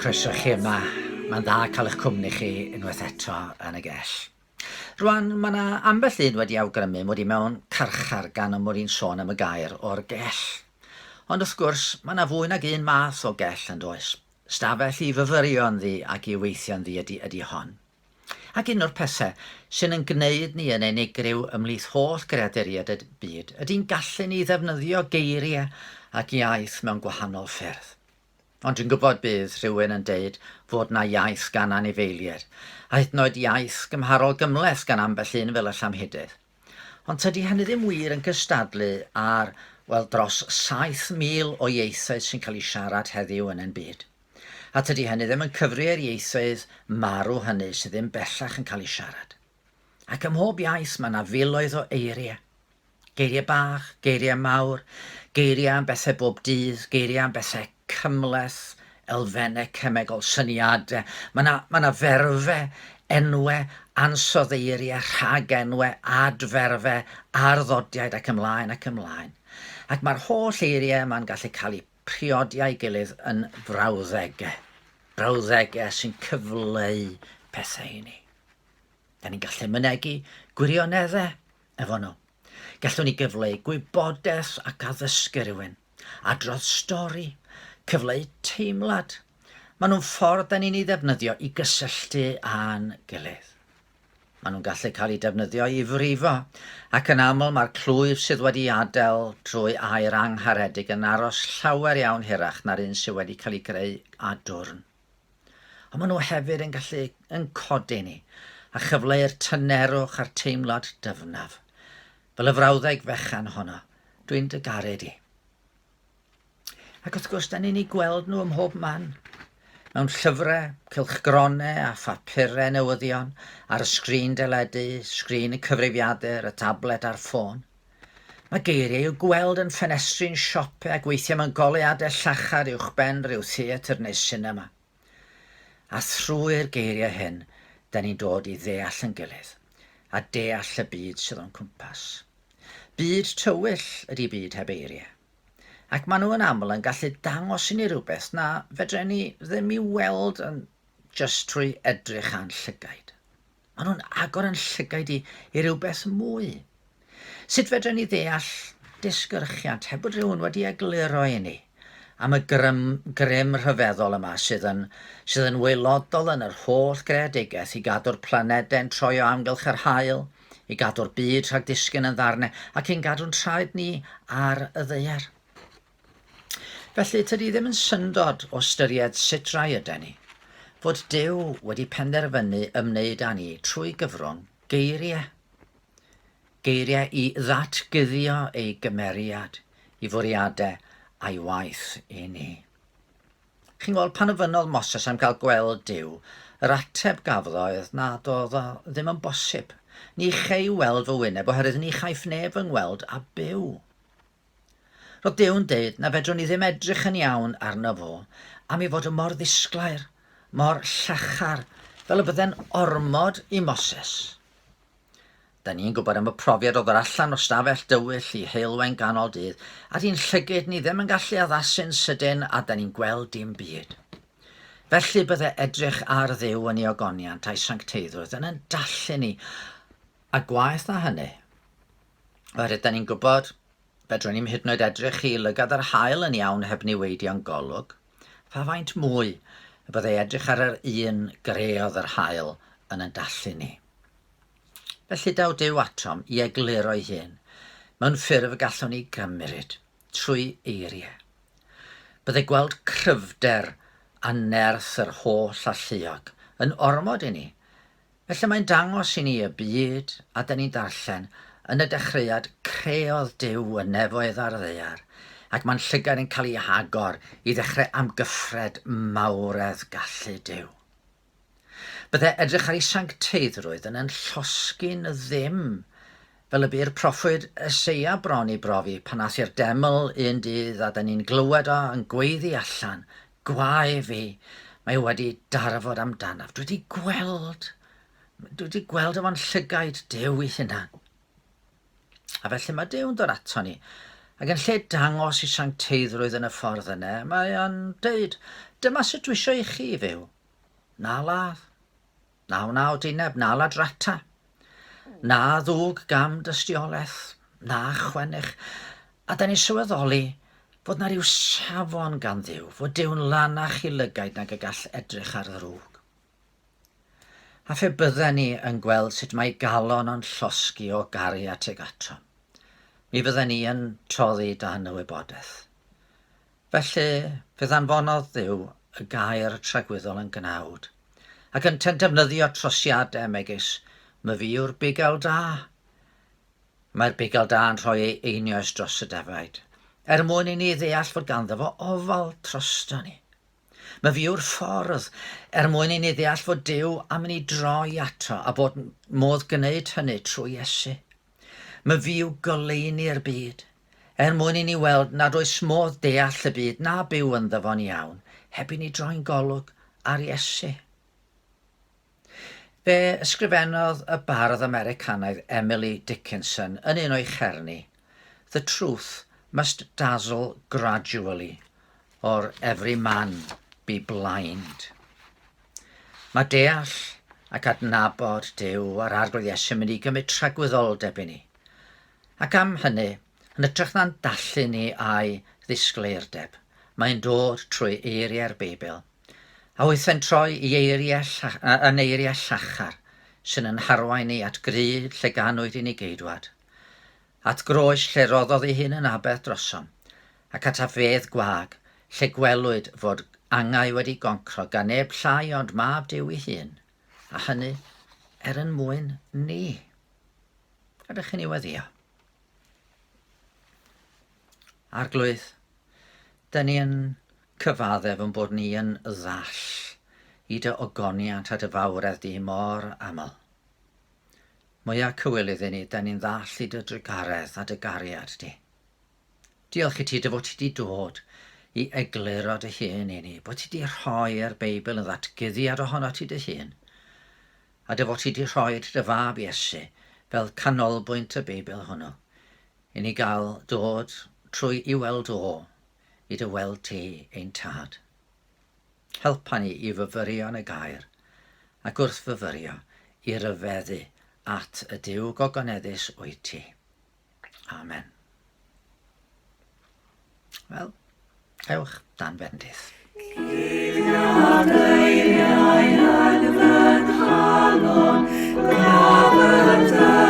Croeso chi yma. Mae'n dda cael eich cwmni chi unwaith eto yn y Gell. Rwan, mae yna ambell un wedi awgrymu mod i mewn carchar gan y mod i'n sôn am y gair o'r Gell. Ond wrth gwrs, mae yna fwy nag un math o Gell yn does. Stafell i fyfyrio ddi ac i weithio ddi ydy hon. Ac un o'r pethau sy'n yn gwneud ni yn unigryw ymhlith holl greaduriad y byd ydy'n gallu ni ddefnyddio geiriau ac iaith mewn gwahanol ffyrdd. Ond dwi'n gwybod bydd rhywun yn deud fod na iaith gan anifeiliaid, a hyd yn oed iaith gymharol gymleth gan ambell un fel y Llamhudydd. Ond tydi hynny ddim wir yn cystadlu ar, dros 7,000 o ieithoedd sy'n cael eu siarad heddiw yn ein byd. A tydi hynny ddim yn cyfri'r ieithoedd marw hynny sydd ddim bellach yn cael eu siarad. Ac ym mhob iaith mae yna filoedd o eiriau. Geiriau bach, geiriau mawr, geiriau am bethau bob dydd, geiriau am bethau cymleth, elfennau cemegol, syniadau. Mae yna ferfau, enwau, ansoddeiriau, rhagenwau, adferfau, arddodiad ac ymlaen ac ymlaen. Ac mae'r holl eiriau yma'n gallu cael eu priodi a'i gilydd yn brawddegau. Brawddegau sy'n cyfleu pethau i ni. Da ni'n gallu mynegu gwirioneddau efo nhw. Gallwn ni gyfleu gwybodaeth ac addysgu rhywun, adrodd stori, cyfleu teimlad. Maen nhw'n ffordd da ni'n ei ddefnyddio i gysylltu a'n gilydd. Maen nhw'n gallu cael eu defnyddio i frifo, ac yn aml mae'r clwyf sydd wedi adael drwy air angharedig yn aros llawer iawn hirach na'r un sydd wedi cael ei greu a dwrn. Ond maen nhw hefyd yn gallu yn codi ni a chyfleu'r tynerwch a'r teimlad dyfnaf. Fel y frawddeg fechan honno, dwi'n dy gared i. Ac wrth gwrs, da ni'n ei gweld nhw ym mhob man. Mewn llyfrau, cylchgronau a phapurau newyddion, ar y sgrin deledu, sgrin y cyfrifiadur, y tablet a'r ffôn. Mae geiriau i'w gweld yn ffenestru'n siopau ac weithiau mewn goleuadau llachar uwchben rhyw theatr neu sinema. A thrwy'r geiriau hyn, da ni'n dod i ddeall yn gilydd, a deall y byd sydd o'n cwmpas. Byd tywyll ydy byd heb eiriau. Ac maen nhw yn aml yn gallu dangos i ni rhywbeth na fedre ni ddim i weld yn just trwy edrych a'n llygaid. Maen nhw'n agor yn llygaid i rhywbeth mwy. Sut fedre ni ddeall disgyrchiad heb bod rhywun wedi egluro i ni am y grym rhyfeddol yma sydd yn waelodol yn yr holl greadigaeth i gadw'r planedau'n troi o amgylch yr haul, i gadw'r byd rhag disgyn yn ddarnau ac i'n gadw'n traed ni ar y ddaear. Felly, tydi ddim yn syndod o ystyried sut rai ydyn ni, fod Dduw wedi penderfynu ymwneud â ni trwy gyfrwng geiriau. Geiriau i ddatgyddio ei gymeriad, i fwriadau a'i waith i ni. Chi'n gweld, pan ofynodd Moses am cael gweld Dduw, yr ateb gafodd nad oedd o ddim yn bosib. Ni chei weld fy wyneb oherwydd ni chaiff neb yng ngweld a byw. Roedd Dduw'n deud na fedrwn ni ddim edrych yn iawn arno fo am ei fod yn mor ddisglair, mor llachar, fel y bydde'n ormod i Moses. Da ni'n gwybod am y profiad oedd yr allan o stafell dywyll i heulwen ganol dydd, a di'n llygyd ni ddim yn gallu addasu'n sydyn a da ni'n gweld dim byd. Felly bydde edrych ar Dduw yn ei ogoniant a'i sancteiddrwydd yn dallu ni, a gwaith na hynny. Oherwydd da ni'n gwybod, fedrwn ni'n hyd yn oed edrych i lygad yr haul yn iawn heb niweidio'n golwg, fa faint mwy y byddai edrych ar yr un greodd yr haul yn dallu ni. Felly daw Dduw atom i egluro ei hun, mewn ffurf gallwn ni gymryd trwy eiriau. Byddai gweld cryfder a nerth yr holl alluog yn ormod i ni. Felly mae'n dangos i ni y byd a da ni'n darllen yn y dechreuad creodd Dduw y nefoedd ar ddaear, ac mae'n llygad yn cael ei hagor i ddechrau amgyffred mawredd gallu Dduw. Byddai edrych ar ei sancteiddrwydd yn llosgi'n ddim, fel y bu'r proffwyd Eseia bron i brofi pan ath i'r deml un dydd a da ni'n glywed o yn gweiddi allan, gwae fi, mae wedi darfod amdanaf. Dwi wedi gweld efo'n llygaid Dduw ei hunan. A felly mae Dduw'n dod ato ni Ac yn lle dangos I sancteiddrwydd yn y ffordd yna, mae o'n dweud, dyma sut dwi eisiau I chi fyw. Na ladd, naw dineb, na ladrata, na ddwg gam dystiolaeth, na chwennych. A da ni sylweddoli fod na ryw safon gan Dduw, fod Dyw'n lanach I lygaid nag y gall edrych ar ddrwg. A phe bydden ni yn gweld sut mae galon o'n llosgi o gariad tuag ato. Mi fydden ni yn toddi dan y wybodaeth. Felly, fe ddanfonodd Dduw y gair tragwyddol yn gnawd, ac yn defnyddio trosiadau megis, myfyr bugel da. Mae'r bugel da yn rhoi ei einioes dros y defaid, mwyn I ni ddeall fod ganddo fo ofal trosto ni. Myfyr ffordd, mwyn I ni ddeall fod Dduw am ni droi ato a bod modd gwneud hynny trwy Iesu. Myfyr goleini'r byd, mwyn I ni weld nad oes modd deall y byd na byw ynddo fo'n iawn, heb I ni droi'n golwg ar Iesu. Fe ysgrifennodd y bardd Americanaidd Emily Dickinson yn un o'i cherni, The truth must dazzle gradually, or every man be blind. Mae deall ac adnabod Dduw a'r arglwydd Iesu yn mynd I gymryd tragwyddoldeb I ni. Ac am hynny, yn ytrach na'n dallu ni a'i ddisgleirdeb, mae'n dod trwy eiriau'r Beibl, a weithie'n troi I eiriau llachar sy'n yn harwain ni at gryd lle ganwyd I ni geidwad, at groes lle roddodd ei hun yn abeth drosom, ac at afedd gwag lle gwelwyd fod angau wedi goncro gan neb llai ond mab Dduw ei hun, a hynny mwyn ni. Ydych chi'n ei weddio? Arglwydd, da ni yn cyfaddef yn bod ni yn ddall I dy ogoniant a dy fawredd di mor aml. Mwyaf cywilydd I ni, da ni'n ddall I dy drygaredd a dy gariad di. Diolch I ti dy fod ti di dod I egluro dy hun I ni, bod ti di rhoi'r Beibl yn ddatguddiad ohono ti dy hun, a dy fod ti di rhoi dy fab Iesu fel canolbwynt y Beibl hwnnw, I ni gael dod trwy I weld I dy weld ti ein tad. Helpa ni I fyfyrio yn y gair, ac wrth fyfyrio I ryfeddu at y Dduw gogoneddus wyt ti. Amen. Wel, ewch dan fendith. Geiriau yn fy nghalon, gafr